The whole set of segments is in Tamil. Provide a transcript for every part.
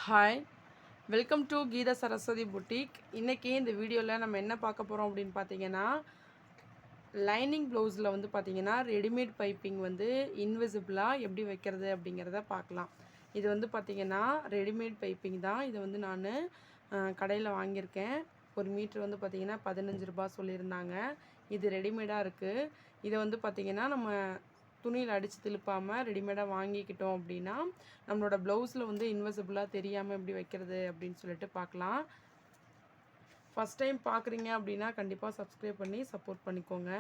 Hi, welcome to Geetha Saraswathi boutique. இன்றைக்கி இந்த வீடியோவில் நம்ம என்ன பார்க்க போகிறோம் அப்படின்னு பார்த்தீங்கன்னா, லைனிங் ப்ளவுஸில் வந்து பார்த்திங்கன்னா ரெடிமேட் பைப்பிங் வந்து இன்விசிபிளாக எப்படி வைக்கிறது அப்படிங்கிறத பார்க்கலாம். இது வந்து பார்த்திங்கன்னா ரெடிமேட் பைப்பிங் தான். இது வந்து நான் கடையில் வாங்கியிருக்கேன். ஒரு மீட்ரு வந்து பார்த்திங்கன்னா 15 ரூபாய் சொல்லியிருந்தாங்க. இது ரெடிமேடாக இருக்குது. இதை வந்து பார்த்திங்கன்னா நம்ம துணியில் அடித்து திருப்பாமல் ரெடிமேடாக வாங்கிக்கிட்டோம் அப்படின்னா நம்மளோட ப்ளவுஸில் வந்து இன்விசிபிளாக தெரியாமல் எப்படி வைக்கிறது அப்படின்னு சொல்லிட்டு பார்க்கலாம். ஃபஸ்ட் டைம் பார்க்குறீங்க அப்படின்னா கண்டிப்பாக சப்ஸ்கிரைப் பண்ணி சப்போர்ட் பண்ணிக்கோங்க.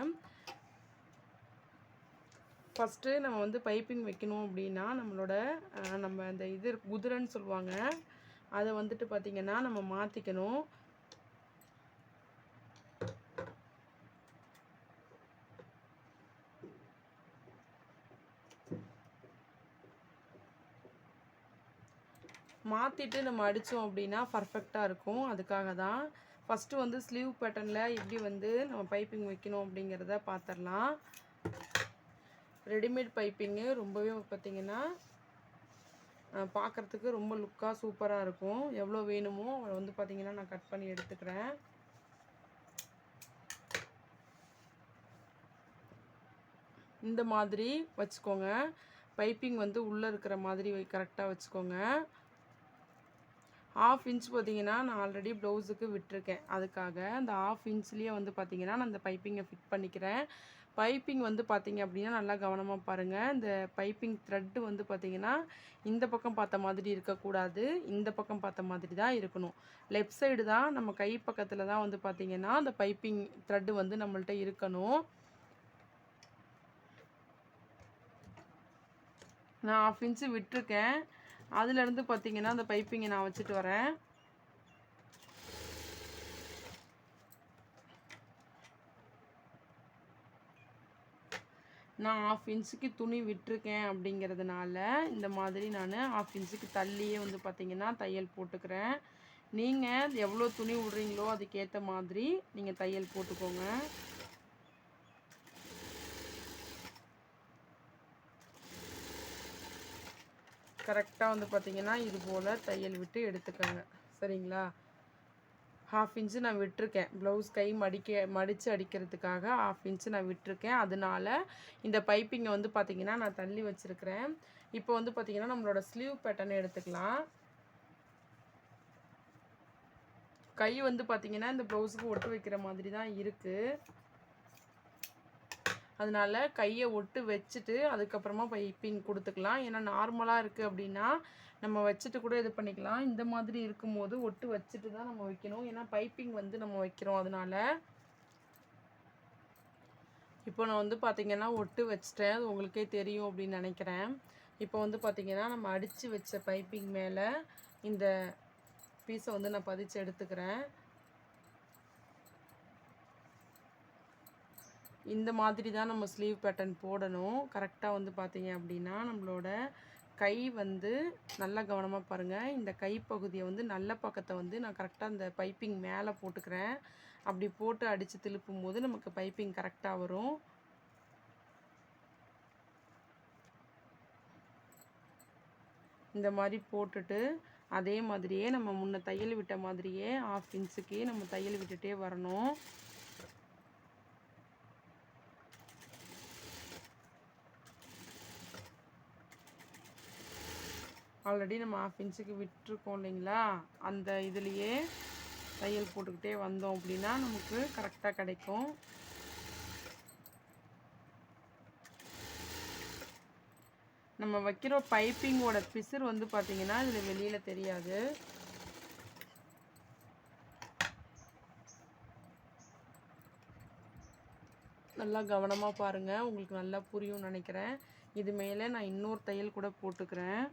ஃபஸ்ட்டு நம்ம வந்து பைப்பிங் வைக்கணும் அப்படின்னா நம்ம இந்த இது குதிரைன்னு சொல்லுவாங்க, அதை வந்துட்டு பார்த்திங்கன்னா நம்ம மாற்றிக்கணும். மாற்றிட்டு நம்ம அடித்தோம் அப்படின்னா பர்ஃபெக்டாக இருக்கும். அதுக்காக தான் ஃபஸ்ட்டு வந்து ஸ்லீவ் பேட்டர்னில் எப்படி வந்து நம்ம பைப்பிங் வைக்கணும் அப்படிங்கிறத பார்த்துடலாம். ரெடிமேட் பைப்பிங்கு ரொம்பவே பார்த்திங்கன்னா பார்க்குறதுக்கு ரொம்ப லுக்காக சூப்பராக இருக்கும். எவ்வளோ வேணுமோ அதை வந்து பார்த்திங்கன்னா நான் கட் பண்ணி எடுத்துக்கிறேன். இந்த மாதிரி வச்சுக்கோங்க. பைப்பிங் வந்து உள்ளே இருக்கிற மாதிரி கரெக்டாக வச்சுக்கோங்க. 1/2 இன்ச் பார்த்திங்கன்னா நான் ஆல்ரெடி ப்ளவுஸுக்கு விட்டுருக்கேன். அதுக்காக அந்த 1/2 இன்ச்லேயே வந்து பார்த்திங்கன்னா நான் இந்த பைப்பிங்கை ஃபிட் பண்ணிக்கிறேன். பைப்பிங் வந்து பார்த்திங்க அப்படின்னா நல்லா கவனமாக பாருங்கள். இந்த பைப்பிங் த்ரெட்டு வந்து பார்த்திங்கன்னா இந்த பக்கம் பார்த்த மாதிரி இருக்கக்கூடாது, இந்த பக்கம் பார்த்த மாதிரி தான் இருக்கணும். லெஃப்ட் சைடு தான் நம்ம கை பக்கத்தில் தான் வந்து பார்த்திங்கன்னா அந்த பைப்பிங் த்ரெட்டு வந்து நம்மள்ட்ட இருக்கணும். நான் 1/2 இன்ச்சு விட்டுருக்கேன். அதுலேருந்து பார்த்திங்கன்னா அந்த பைப்பிங்கை நான் வச்சுட்டு வரேன். நான் 1/2 இன்ச்சுக்கு துணி விட்டுருக்கேன் அப்படிங்கிறதுனால இந்த மாதிரி நான் 1/2 இன்ச்சுக்கு தள்ளியே வந்து பார்த்திங்கன்னா தையல் போட்டுக்கிறேன். நீங்கள் எவ்வளோ துணி விட்றீங்களோ அதுக்கேற்ற மாதிரி நீங்கள் தையல் போட்டுக்கோங்க. கரெக்டாக வந்து பார்த்திங்கன்னா இது போல் தையல் விட்டு எடுத்துக்கோங்க. சரிங்களா? 1/2 இன்ச்சு நான் விட்டுருக்கேன். ப்ளவுஸ் கை மடித்து அடிக்கிறதுக்காக 1/2 இன்ச்சு நான் விட்டுருக்கேன். அதனால இந்த பைப்பிங்கை வந்து பார்த்திங்கன்னா நான் தள்ளி வச்சுருக்கிறேன். இப்போ வந்து பார்த்திங்கன்னா நம்மளோட ஸ்லீவ் பேட்டர்னை எடுத்துக்கலாம். கை வந்து பார்த்திங்கன்னா இந்த ப்ளவுஸுக்கு ஒட்டு வைக்கிற மாதிரி தான் இருக்குது. அதனால் கையை ஒட்டு வச்சுட்டு அதுக்கப்புறமா பைப்பிங் கொடுத்துக்கலாம். ஏன்னா நார்மலாக இருக்குது அப்படின்னா நம்ம வச்சுட்டு கூட இது பண்ணிக்கலாம். இந்த மாதிரி இருக்கும்போது ஒட்டு வச்சுட்டு தான் நம்ம வைக்கணும். ஏன்னா பைப்பிங் வந்து நம்ம வைக்கிறோம். அதனால் இப்போ நான் வந்து பார்த்திங்கன்னா ஒட்டு வச்சிட்டேன். அது உங்களுக்கே தெரியும் அப்படின்னு நினைக்கிறேன். இப்போ வந்து பார்த்திங்கன்னா நம்ம அடித்து வச்ச பைப்பிங் மேலே இந்த பீஸை வந்து நான் பதிச்சு எடுத்துக்கிறேன். இந்த மாதிரி தான் நம்ம ஸ்லீவ் பேட்டர்ன் போடணும். கரெக்டாக வந்து பார்த்திங்க அப்படின்னா நம்மளோட கை வந்து நல்லா கவனமாக பாருங்கள். இந்த கை பகுதியை வந்து நல்ல பக்கத்தை வந்து நான் கரெக்டாக இந்த பைப்பிங் மேலே போட்டுக்கிறேன். அப்படி போட்டு அடித்து திருப்பும் போது நமக்கு பைப்பிங் கரெக்டாக வரும். இந்த மாதிரி போட்டுட்டு அதே மாதிரியே நம்ம முன்ன தையல் விட்ட மாதிரியே 1/2 இன்ச்சுக்கு நம்ம தையல் விட்டுட்டே வரணும். ஆல்ரெடி நம்ம 1/2 இன்ச்சுக்கு விட்டுருக்கோம் இல்லைங்களா, அந்த இதுலேயே தையல் போட்டுக்கிட்டே வந்தோம் அப்படின்னா நமக்கு கரெக்டாக கிடைக்கும். நம்ம வைக்கிற பைப்பிங்கோட பிசுறு வந்து பார்த்திங்கன்னா இதில் வெளியில் தெரியாது. நல்லா கவனமாக பாருங்கள், உங்களுக்கு நல்லா புரியும்னு நினைக்கிறேன். இது மேலே நான் இன்னொரு தையல் கூட போட்டுக்கிறேன்.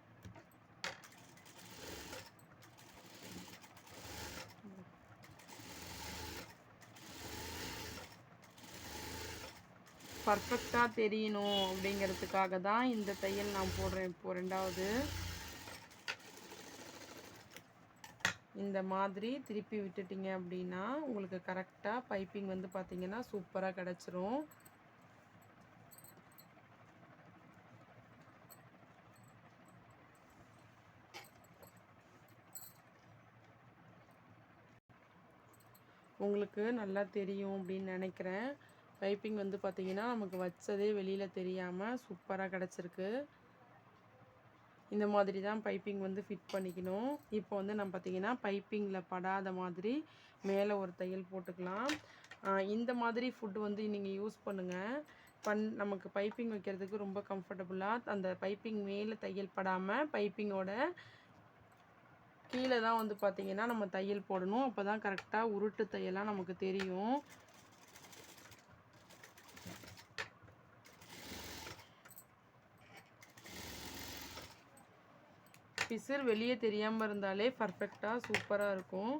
பர்ஃபெக்டாக தெரியணும் அப்படிங்கிறதுக்காக தான் இந்த தையல் நான் போடுறேன். இப்போது ரெண்டாவது இந்த மாதிரி திருப்பி விட்டுட்டிங்க அப்படின்னா உங்களுக்கு கரெக்டாக பைப்பிங் வந்து பார்த்திங்கன்னா சூப்பராக கிடச்சிரும். உங்களுக்கு நல்லா தெரியும் அப்படின்னு நினைக்கிறேன். பைப்பிங் வந்து பார்த்திங்கன்னா நமக்கு வச்சதே வெளியில் தெரியாமல் சூப்பராக கிடச்சிருக்கு. இந்த மாதிரி தான் பைப்பிங் வந்து ஃபிட் பண்ணிக்கணும். இப்போ வந்து நம்ம பார்த்திங்கன்னா பைப்பிங்கில் படாத மாதிரி மேலே ஒரு தையல் போட்டுக்கலாம். இந்த மாதிரி ஃபுட்டு வந்து நீங்கள் யூஸ் பண்ணுங்கள். நமக்கு பைப்பிங் வைக்கிறதுக்கு ரொம்ப கம்ஃபர்டபுளாக அந்த பைப்பிங் மேலே தையல் படாமல் பைப்பிங்கோட கீழே தான் வந்து பார்த்திங்கன்னா நம்ம தையல் போடணும். அப்போ தான் கரெக்டாக உருட்டு தையலாக நமக்கு தெரியும். பிசிறு வெளியே தெரியாமல் இருந்தாலே பர்ஃபெக்டாக சூப்பராக இருக்கும்.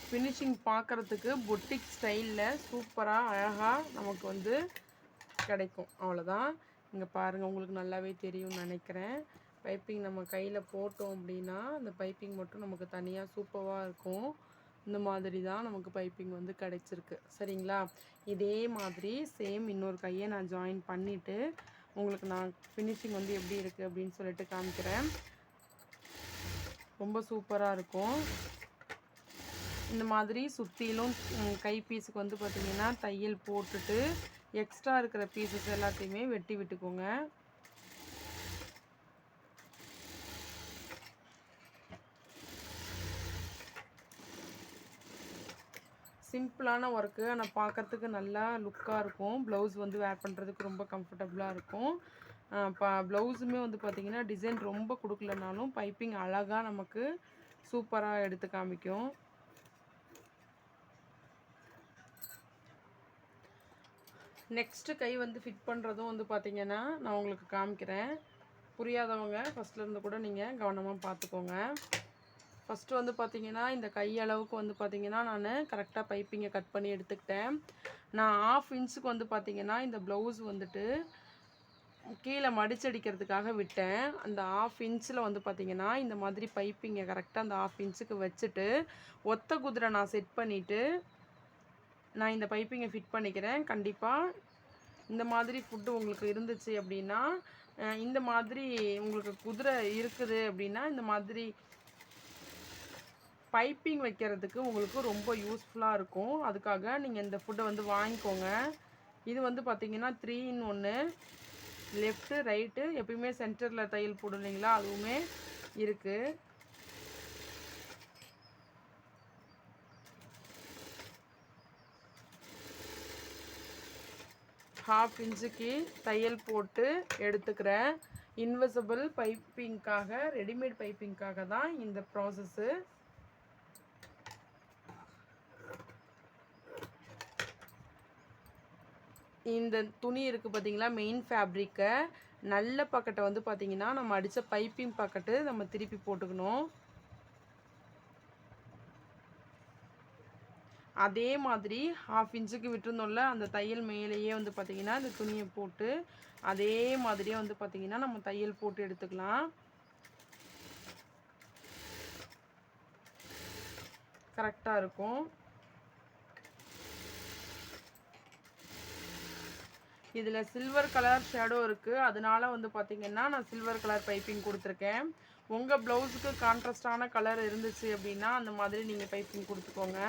ஃபினிஷிங் பார்க்குறதுக்கு பொட்டிக் ஸ்டைலில் சூப்பராக அழகாக நமக்கு வந்து கிடைக்கும். அவ்வளோதான். இங்கே பாருங்கள், உங்களுக்கு நல்லாவே தெரியும்னு நினைக்கிறேன். பைப்பிங் நம்ம கையில் போட்டோம் அப்படின்னா அந்த பைப்பிங் மட்டும் நமக்கு தனியாக சூப்பராக இருக்கும். இந்த மாதிரி தான் நமக்கு பைப்பிங் வந்து கிடைச்சிருக்கு. சரிங்களா? இதே மாதிரி சேம் இன்னொரு கையை நான் ஜாயின் பண்ணிவிட்டு உங்களுக்கு நான் ஃபினிஷிங் வந்து எப்படி இருக்குது அப்படின்னு சொல்லிட்டு காமிக்கிறேன். ரொம்ப சூப்பராக இருக்கும். இந்த மாதிரி சுற்றிலும் கை பீஸுக்கு வந்து பார்த்திங்கன்னா தையல் போட்டுட்டு எக்ஸ்ட்ரா இருக்கிற பீசஸ் எல்லாத்தையுமே வெட்டி விட்டுக்கோங்க. சிம்பிளான ஒர்க்கு, ஆனால் பார்க்குறதுக்கு நல்லா லுக்காக இருக்கும். ப்ளவுஸ் வந்து வேர் பண்ணுறதுக்கு ரொம்ப கம்ஃபர்டபுளாக இருக்கும். ப்ளவுஸுமே வந்து பார்த்திங்கன்னா டிசைன் ரொம்ப கொடுக்கலனாலும் பைப்பிங் அழகாக நமக்கு சூப்பராக எடுத்து காமிக்கும். நெக்ஸ்ட்டு கை வந்து ஃபிட் பண்ணுறதும் வந்து பார்த்திங்கன்னா நான் உங்களுக்கு காமிக்கிறேன். புரியாதவங்க ஃபஸ்ட்லேருந்து கூட நீங்கள் கவனமாக பார்த்துக்கோங்க. ஃபஸ்ட்டு வந்து பார்த்திங்கன்னா இந்த கை அளவுக்கு வந்து பார்த்திங்கன்னா நான் கரெக்டாக பைப்பிங்கை கட் பண்ணி எடுத்துக்கிட்டேன். நான் 1/2 இன்ச்சுக்கு வந்து பார்த்திங்கன்னா இந்த ப்ளவுஸ் வந்துட்டு கீழே மடிச்சடிக்கிறதுக்காக விட்டேன். அந்த 1/2 இன்ச்சில் வந்து பார்த்திங்கன்னா இந்த மாதிரி பைப்பிங்கை கரெக்டாக அந்த 1/2 இன்ச்சுக்கு வச்சுட்டு ஒத்த குதிரை நான் செட் பண்ணிவிட்டு நான் இந்த பைப்பிங்கை ஃபிட் பண்ணிக்கிறேன். கண்டிப்பாக இந்த மாதிரி ஃபுட்டு உங்களுக்கு இருந்துச்சு அப்படின்னா, இந்த மாதிரி உங்களுக்கு குதிரை இருக்குது அப்படின்னா இந்த மாதிரி பைப்பிங் வைக்கிறதுக்கு உங்களுக்கு ரொம்ப யூஸ்ஃபுல்லாக இருக்கும். அதுக்காக நீங்கள் இந்த ஃபுட்டை வந்து வாங்கிக்கோங்க. இது வந்து பார்த்திங்கன்னா 3 in 1, லெஃப்ட்டு ரைட்டு எப்பயுமே சென்டரில் தையல் போடும் இல்லைங்களா, அதுவுமே இருக்குது. ½ இன்ச்சுக்கு தையல் போட்டு எடுத்துக்கிறேன். இன்விசிபிள் பைப்பிங்காக, ரெடிமேட் பைப்பிங்காக தான் இந்த ப்ராசஸ்ஸு. இந்த துணி இருக்குது பார்த்தீங்களா, மெயின் ஃபேப்ரிக்கை நல்ல பக்கெட்டை வந்து பார்த்திங்கன்னா நம்ம அடித்த பைப்பிங் பக்கெட்டு நம்ம திருப்பி போட்டுக்கணும். அதே மாதிரி ½ இன்ச்சுக்கு விட்டுருந்தோம்ல அந்த தையல் மேலேயே வந்து பார்த்திங்கன்னா இந்த துணியை போட்டு அதே மாதிரியே வந்து பார்த்திங்கன்னா நம்ம தையல் போட்டு எடுத்துக்கலாம். கரெக்டாக இருக்கும். இதில் சில்வர் கலர் ஷேடோ இருக்குது, அதனால வந்து பார்த்திங்கன்னா நான் சில்வர் கலர் பைப்பிங் கொடுத்துருக்கேன். உங்கள் ப்ளவுஸுக்கு கான்ட்ராஸ்டான கலர் இருந்துச்சு அப்படின்னா அந்த மாதிரி நீங்கள் பைப்பிங் கொடுத்துக்கோங்க.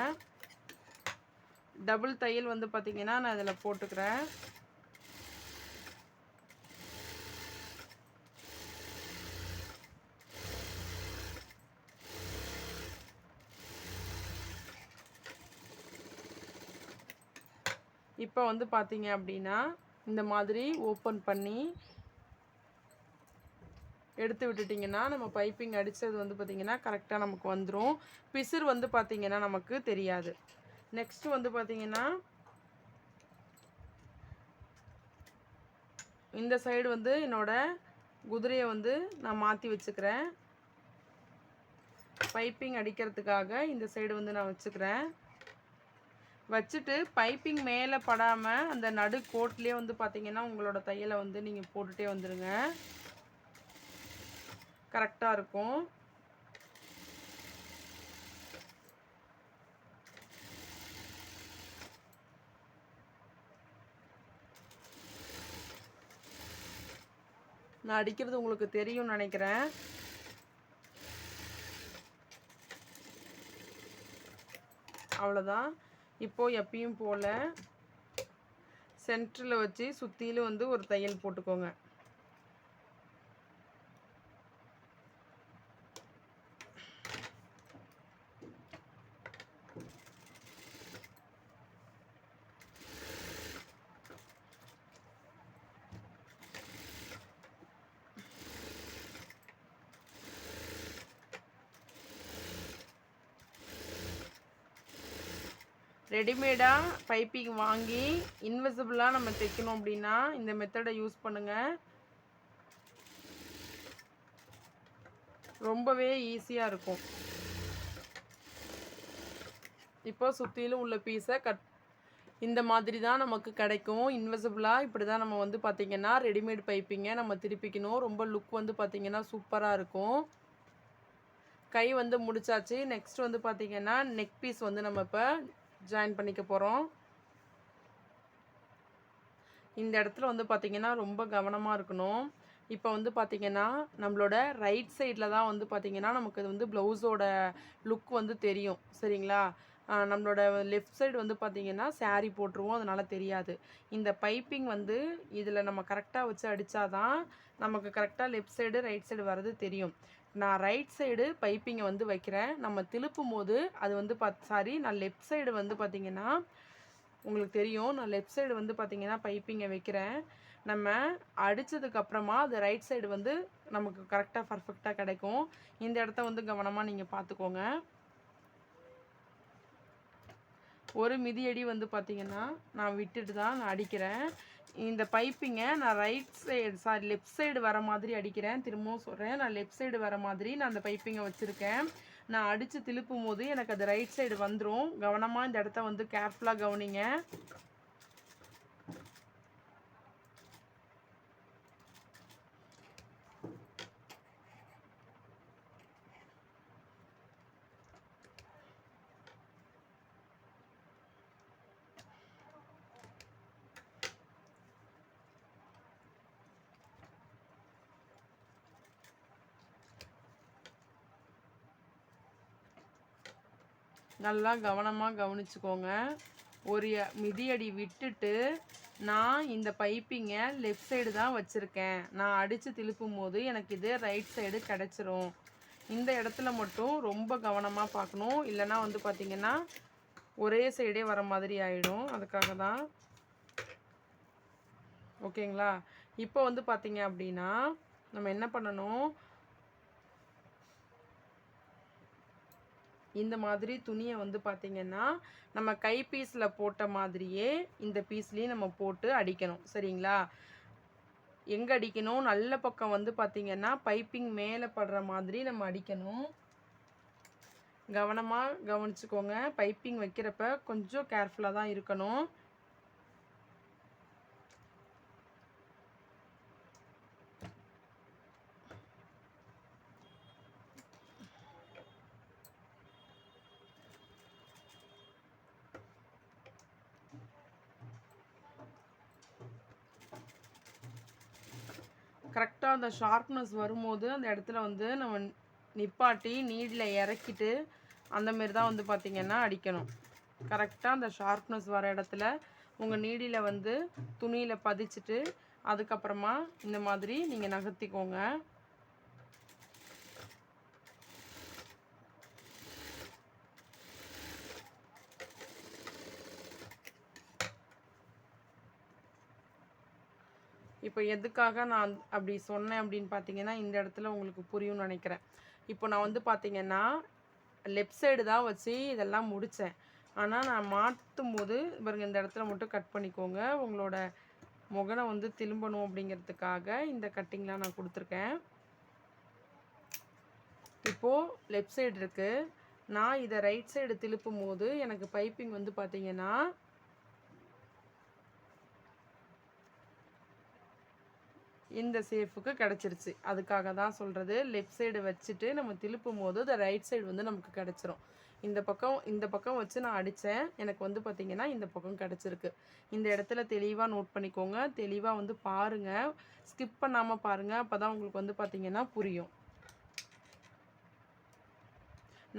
டபுள் தையல் வந்து பார்த்திங்கன்னா நான் இதில் போட்டுக்கிறேன். இப்போ வந்து பார்த்தீங்க அப்படின்னா இந்த மாதிரி ஓப்பன் பண்ணி எடுத்து விட்டுட்டிங்கன்னா நம்ம பைப்பிங் அடித்தது வந்து பார்த்திங்கன்னா கரெக்டாக நமக்கு வந்துடும். பிசிறு வந்து பார்த்திங்கன்னா நமக்கு தெரியாது. நெக்ஸ்ட்டு வந்து பார்த்திங்கன்னா இந்த சைடு வந்து என்னோடய குதிரையை வந்து நான் மாற்றி வச்சுக்கிறேன். பைப்பிங் அடிக்கிறதுக்காக இந்த சைடு வந்து நான் வச்சுக்கிறேன். வச்சுட்டு பைப்பிங் மேலே படாமல் அந்த நடு கோட்லேயே வந்து பார்த்திங்கன்னா உங்களோட தையலை வந்து நீங்கள் போட்டுகிட்டே வந்துடுங்க. கரெக்டாக இருக்கும். நான் அடிக்கிறது உங்களுக்கு தெரியும்னு நினைக்கிறேன். அவ்வளோதான். இப்போது எப்பயும் போல் சென்டரில் வச்சு சுற்றிலும் வந்து ஒரு தையல் போட்டுக்கோங்க. ரெடிமேடாக பைப்பிங் வாங்கி இன்விசிபிளாக நம்ம தைக்கணும் அப்படின்னா இந்த மெத்தடை யூஸ் பண்ணுங்கள். ரொம்பவே ஈஸியாக இருக்கும். இப்போ சுற்றிலும் உள்ள பீஸை இந்த மாதிரி தான் நமக்கு கிடைக்கும். இன்விசிபிளாக இப்படி தான் நம்ம வந்து பார்த்திங்கன்னா ரெடிமேட் பைப்பிங்கை நம்ம திருப்பிக்கணும். ரொம்ப லுக் வந்து பார்த்திங்கன்னா சூப்பராக இருக்கும். கை வந்து முடிச்சாச்சு. நெக்ஸ்ட் வந்து பார்த்திங்கன்னா நெக் பீஸ் வந்து நம்ம இப்போ ஜாயின் பண்ணிக்க போகிறோம். இந்த இடத்துல வந்து பார்த்திங்கன்னா ரொம்ப கவனமாக இருக்கணும். இப்போ வந்து பார்த்திங்கன்னா நம்மளோட ரைட் சைடில் தான் வந்து பார்த்திங்கன்னா நமக்கு இது வந்து ப்ளவுஸோட லுக் வந்து தெரியும். சரிங்களா? நம்மளோட லெஃப்ட் சைடு வந்து பார்த்திங்கன்னா சாரீ போட்டுருவோம், அதனால் தெரியாது. இந்த பைப்பிங் வந்து இதில் நம்ம கரெக்டாக வச்சு அடித்தாதான் நமக்கு கரெக்டாக லெஃப்ட் சைடு ரைட் சைடு வர்றது தெரியும். நான் ரைட் சைடு பைப்பிங்கை வந்து வைக்கிறேன். நம்ம திருப்பும் போது அது வந்து நான் லெஃப்ட் சைடு வந்து பார்த்திங்கன்னா உங்களுக்கு தெரியும். நான் லெஃப்ட் சைடு வந்து பார்த்திங்கன்னா பைப்பிங்கை வைக்கிறேன். நம்ம அடித்ததுக்கப்புறமா அது ரைட் சைடு வந்து நமக்கு கரெக்டாக பர்ஃபெக்டாக கிடைக்கும். இந்த இடத்த வந்து கவனமாக நீங்கள் பார்த்துக்கோங்க. ஒரு மிதியடி வந்து பார்த்திங்கன்னா நான் விட்டுட்டு தான் நான் அடிக்கிறேன். இந்த பைப்பிங்கை நான் லெஃப்ட் சைடு வர மாதிரி அடிக்கிறேன். திரும்பவும் சொல்கிறேன், நான் லெஃப்ட் சைடு வர மாதிரி நான் அந்த பைப்பிங்கை வச்சுருக்கேன். நான் அடித்து திருப்பும் போது எனக்கு அது ரைட் சைடு வந்துடும். கவனமாக இந்த இடத்த வந்து கேர்ஃபுல்லாக கவனிங்க. நல்லா கவனமாக கவனிச்சுக்கோங்க. ஒரு மிதியடி விட்டுட்டு நான் இந்த பைப்பிங்கை லெஃப்ட் சைடு தான் வச்சுருக்கேன். நான் அடித்து திருப்பும் போது எனக்கு இது ரைட் சைடு கிடச்சிரும். இந்த இடத்துல மட்டும் ரொம்ப கவனமாக பார்க்கணும். இல்லைன்னா வந்து பார்த்திங்கன்னா ஒரே சைடே வர மாதிரி ஆகிடும். அதுக்காக தான். ஓகேங்களா? இப்போ வந்து பார்த்திங்க அப்படின்னா நம்ம என்ன பண்ணணும், இந்த மாதிரி துணியை வந்து பார்த்திங்கன்னா நம்ம கை பீஸில் போட்ட மாதிரியே இந்த பீஸ்லேயும் நம்ம போட்டு அடிக்கணும். சரிங்களா? எங்கே அடிக்கணும், நல்ல பக்கம் வந்து பார்த்திங்கன்னா பைப்பிங் மேலே படுற மாதிரி நம்ம அடிக்கணும். கவனமாக கவனிச்சுக்கோங்க. பைப்பிங் வைக்கிறப்ப கொஞ்சம் கேர்ஃபுல்லாக தான் இருக்கணும். கரெக்டாக அந்த ஷார்ப்னஸ் வரும்போது அந்த இடத்துல வந்து நம்ம நிப்பாட்டி நீடில் இறக்கிட்டு அந்தமாரி தான் வந்து பார்த்திங்கன்னா அடிக்கணும். கரெக்டாக அந்த ஷார்ப்னஸ் வர இடத்துல உங்கள் நீடியில் வந்து துணியில் பதிச்சுட்டு அதுக்கப்புறமா இந்த மாதிரி நீங்கள் நகர்த்திக்கோங்க. இப்போ எதுக்காக நான் அப்படி சொன்னேன் அப்படின்னு பார்த்தீங்கன்னா இந்த இடத்துல உங்களுக்கு புரியும்னு நினைக்கிறேன். இப்போ நான் வந்து பார்த்தீங்கன்னா லெஃப்ட் சைடு தான் வச்சு இதெல்லாம் முடித்தேன். ஆனால் நான் மாற்றும் போது பாருங்க இந்த இடத்துல மட்டும் கட் பண்ணிக்கோங்க. உங்களோட முகனை வந்து திரும்பணும் அப்படிங்கிறதுக்காக இந்த கட்டிங்லாம் நான் கொடுத்துருக்கேன். இப்போது லெஃப்ட் சைடு இருக்குது. நான் இதை ரைட் சைடு திருப்பும் போது எனக்கு பைப்பிங் வந்து பார்த்தீங்கன்னா இந்த சேஃபுக்கு கிடச்சிருச்சு. அதுக்காக தான் சொல்கிறது, லெஃப்ட் சைடு வச்சுட்டு நம்ம திருப்பும் போது இந்த ரைட் சைடு வந்து நமக்கு கிடச்சிரும். இந்த பக்கம் வச்சு நான் அடித்தேன். எனக்கு வந்து பார்த்திங்கன்னா இந்த பக்கம் கிடச்சிருக்கு. இந்த இடத்துல தெளிவாக நோட் பண்ணிக்கோங்க. தெளிவாக வந்து பாருங்கள், ஸ்கிப் பண்ணாமல் பாருங்கள். அப்போ தான் உங்களுக்கு வந்து பார்த்திங்கன்னா புரியும்.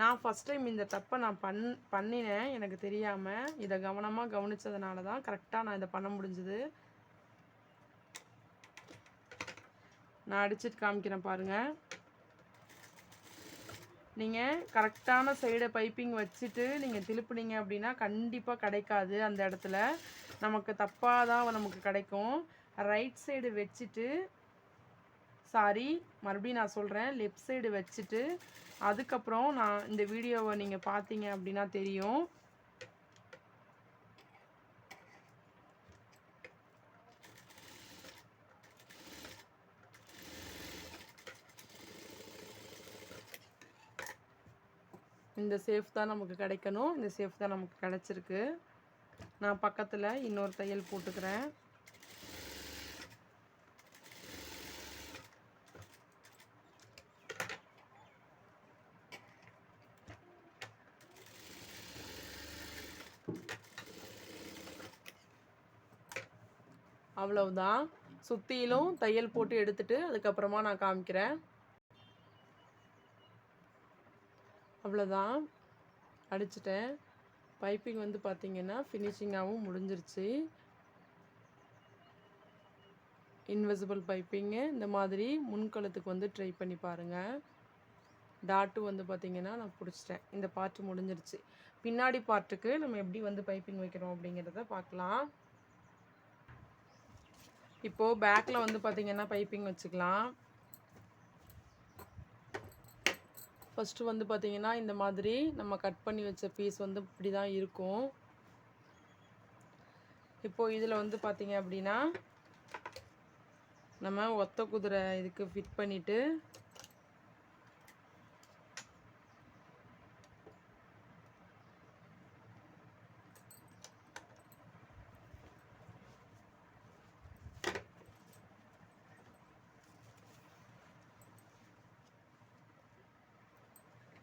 நான் ஃபஸ்ட் டைம் இந்த தப்பை நான் பண்ணினேன் எனக்கு தெரியாமல். இதை கவனமாக கவனித்ததுனால தான் கரெக்டாக நான் இதை பண்ண முடிஞ்சுது. நான் அடிச்சுட்டு காமிக்கிறேன் பாருங்கள். நீங்கள் கரெக்டான சைடை பைப்பிங் வச்சுட்டு நீங்கள் திருப்புனீங்க அப்படின்னா கண்டிப்பாக கிடைக்காது. அந்த இடத்துல நமக்கு தப்பாக தான் நமக்கு கிடைக்கும். ரைட் சைடு வச்சுட்டு, மறுபடியும் நான் சொல்கிறேன், லெஃப்ட் சைடு வச்சுட்டு அதுக்கப்புறம் நான் இந்த வீடியோவை நீங்கள் பார்த்தீங்க அப்படின்னா தெரியும். இந்த சேஃப் தான் நமக்கு கிடைக்கணும். இந்த சேஃப் தான் நமக்கு கிடச்சிருக்கு. நான் பக்கத்தில் இன்னொரு தையல் போட்டுக்கிறேன். அவ்வளவுதான். சுற்றிலும் தையல் போட்டு எடுத்துட்டு அதுக்கப்புறமா நான் காமிக்கிறேன். அவ்வளோதான், அடிச்சிட்டேன். பைப்பிங் வந்து பார்த்திங்கன்னா ஃபினிஷிங்காகவும் முடிஞ்சிருச்சு. இன்விசிபிள் பைப்பிங்கு இந்த மாதிரி முன்கழுத்துக்கு வந்து ட்ரை பண்ணி பாருங்கள். டாட்டு வந்து பார்த்திங்கன்னா நான் பிடிச்சிட்டேன். இந்த பார்ட்டு முடிஞ்சிருச்சு. பின்னாடி பார்ட்டுக்கு நம்ம எப்படி வந்து பைப்பிங் வைக்கிறோம் அப்படிங்கிறத பார்க்கலாம். இப்போது பேக்கில் வந்து பார்த்திங்கன்னா பைப்பிங் வச்சுக்கலாம். ஃபஸ்ட்டு வந்து பார்த்திங்கன்னா இந்த மாதிரி நம்ம கட் பண்ணி வச்ச பீஸ் வந்து இப்படி தான் இருக்கும். இப்போது இதில் வந்து பார்த்திங்க அப்படின்னா நம்ம ஒத்த குதிரை இதுக்கு ஃபிட் பண்ணிவிட்டு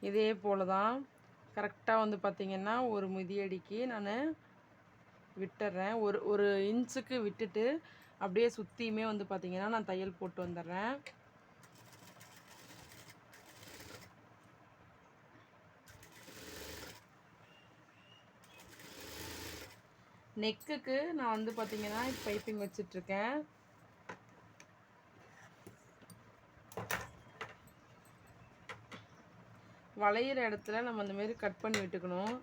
இதே போல் தான் கரெக்டாக வந்து பார்த்திங்கன்னா ஒரு மிதியடிக்கு நான் விட்டுறேன். ஒரு இன்ச்சுக்கு விட்டுட்டு அப்படியே சுற்றியுமே வந்து பார்த்திங்கன்னா நான் தையல் போட்டு வந்துடுறேன். நெக்குக்கு நான் வந்து பார்த்திங்கன்னா பைப்பிங் வச்சிட்ருக்கேன். வளையிற இடத்துல நம்ம அந்த மாதிரி கட் பண்ணி விட்டுக்கணும்.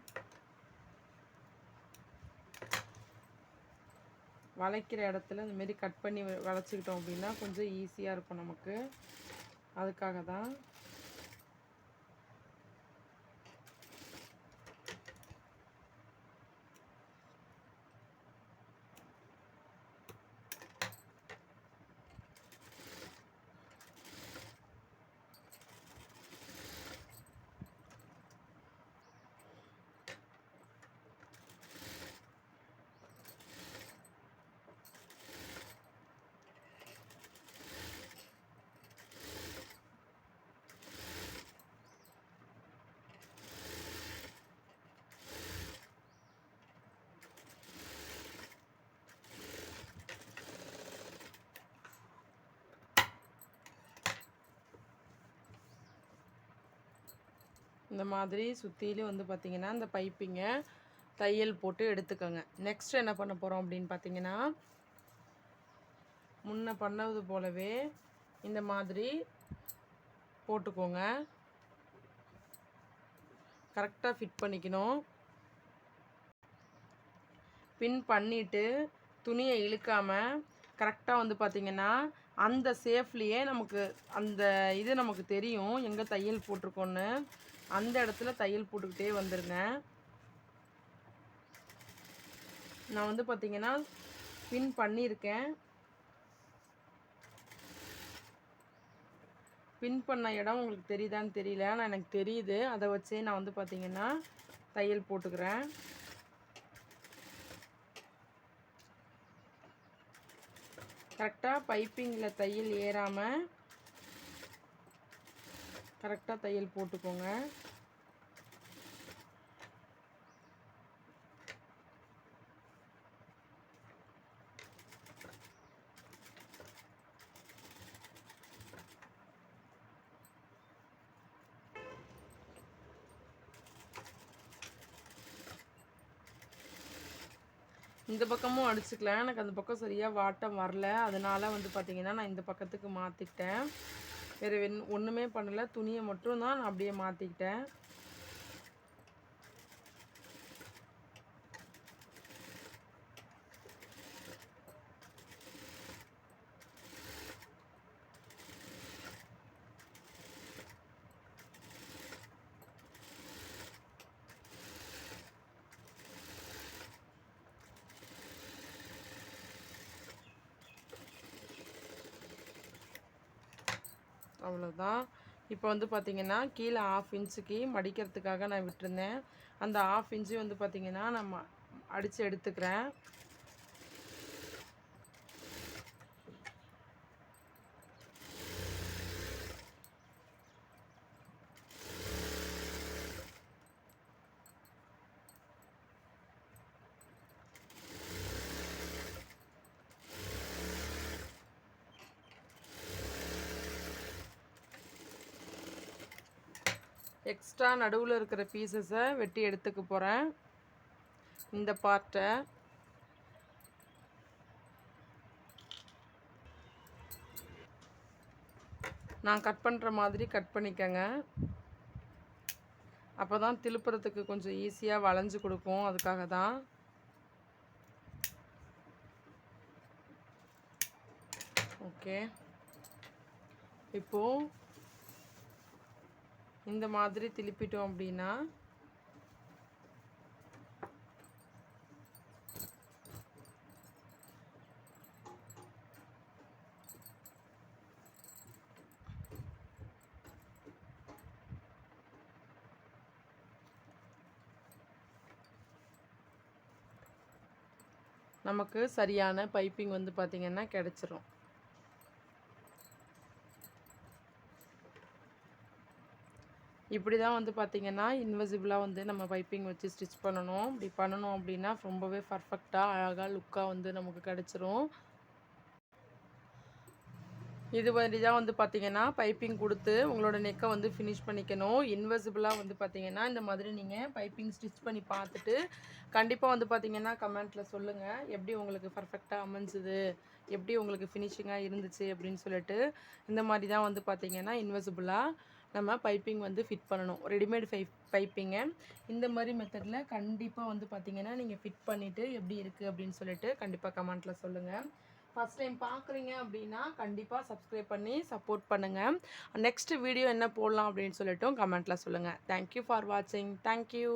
வளைக்கிற இடத்துல இந்த மாரி கட் பண்ணி வளைச்சிக்கிட்டோம் அப்படின்னா கொஞ்சம் ஈஸியாக இருக்கும் நமக்கு. அதுக்காக தான். இந்த மாதிரி சுற்றிலும் வந்து பார்த்திங்கன்னா இந்த பைப்பிங்கை தையல் போட்டு எடுத்துக்கோங்க. நெக்ஸ்ட் என்ன பண்ண போகிறோம் அப்படின்னு பார்த்தீங்கன்னா, முன்ன பண்ணது போலவே இந்த மாதிரி போட்டுக்கோங்க. கரெக்டாக ஃபிட் பண்ணிக்கணும். பின் பண்ணிவிட்டு துணியை இழுக்காமல் கரெக்டாக வந்து பார்த்திங்கன்னா அந்த சேஃப்லேயே நமக்கு அந்த இது நமக்கு தெரியும் எங்கே தையல் போட்டிருக்கோன்னு. அந்த இடத்துல தையல் போட்டுக்கிட்டே வந்துடுங்க. நான் வந்து பார்த்திங்கன்னா பின் பண்ணியிருக்கேன். பின் பண்ண இடம் உங்களுக்கு தெரியுதான்னு தெரியல, ஆனால் எனக்கு தெரியுது. அதை வச்சே நான் வந்து பார்த்திங்கன்னா தையல் போட்டுக்கிறேன். கரெக்டாக பைப்பிங்கில் தையல் ஏறாமல் கரெக்டாக தையல் போட்டுக்கோங்க. இந்த பக்கமும் அடிச்சுக்கலாம். எனக்கு அந்த பக்கம் சரியாக வாட்டம் வரல, அதனால வந்து பார்த்திங்கன்னா நான் இந்த பக்கத்துக்கு மாற்றிக்கிட்டேன். வேறு ஒன்றுமே பண்ணலை, துணியை மட்டும் தான் நான் அப்படியே மாற்றிக்கிட்டேன். அவ்வளோதான். இப்போ வந்து பார்த்திங்கன்னா கீழே 1/2 இன்ச்சுக்கு மடிக்கிறதுக்காக நான் விட்டுருந்தேன். அந்த 1/2 இன்ச்சு வந்து பார்த்திங்கன்னா நான் அடித்து எடுத்துக்கிறேன். எக்ஸ்ட்ரா நடுவில் இருக்கிற பீசஸை வெட்டி எடுத்துக்க போகிறேன். இந்த பார்ட்டை நான் கட் பண்ணுற மாதிரி கட் பண்ணிக்கங்க. அப்போ தான் திருப்புறத்துக்கு கொஞ்சம் ஈஸியாக வளைஞ்சு கொடுக்கும், அதுக்காக தான். ஓகே, இப்போது இந்த மாதிரி திருப்பிட்டோம் அப்படின்னா நமக்கு சரியான பைப்பிங் வந்து பார்த்திங்கன்னா கிடச்சிரும். இப்படி தான் வந்து பார்த்திங்கன்னா இன்விசிபிளாக வந்து நம்ம பைப்பிங் வச்சு ஸ்டிச் பண்ணணும். இப்படி பண்ணணும் அப்படின்னா ரொம்பவே பர்ஃபெக்டாக அழகாக லுக்காக வந்து நமக்கு கிடச்சிரும். இது மாதிரி தான் வந்து பார்த்திங்கன்னா பைப்பிங் கொடுத்து உங்களோட நெக்கை வந்து ஃபினிஷ் பண்ணிக்கணும். இன்விசிபிளாக வந்து பார்த்திங்கன்னா இந்த மாதிரி நீங்கள் பைப்பிங் ஸ்டிச் பண்ணி பார்த்துட்டு கண்டிப்பாக வந்து பார்த்திங்கன்னா கமெண்ட்டில் சொல்லுங்கள், எப்படி உங்களுக்கு பர்ஃபெக்டாக அமைஞ்சுது, எப்படி உங்களுக்கு ஃபினிஷிங்காக இருந்துச்சு அப்படின்னு சொல்லிட்டு. இந்த மாதிரி தான் வந்து பார்த்திங்கன்னா இன்விசிபிளாக நம்ம பைப்பிங் வந்து ஃபிட் பண்ணணும். ரெடிமேட் பைப்பிங்கை இந்த மாதிரி மெத்தடில் கண்டிப்பாக வந்து பார்த்திங்கன்னா நீங்கள் ஃபிட் பண்ணிவிட்டு எப்படி இருக்குது அப்படின்னு சொல்லிட்டு கண்டிப்பாக கமெண்ட்டில் சொல்லுங்கள். ஃபஸ்ட் டைம் பார்க்குறீங்க அப்படின்னா கண்டிப்பாக சப்ஸ்கிரைப் பண்ணி சப்போர்ட் பண்ணுங்கள். நெக்ஸ்ட் வீடியோ என்ன போடலாம் அப்படின்னு சொல்லிட்டும் கமெண்ட்டில் சொல்லுங்கள். தேங்க்யூ ஃபார் வாட்சிங். தேங்க்யூ.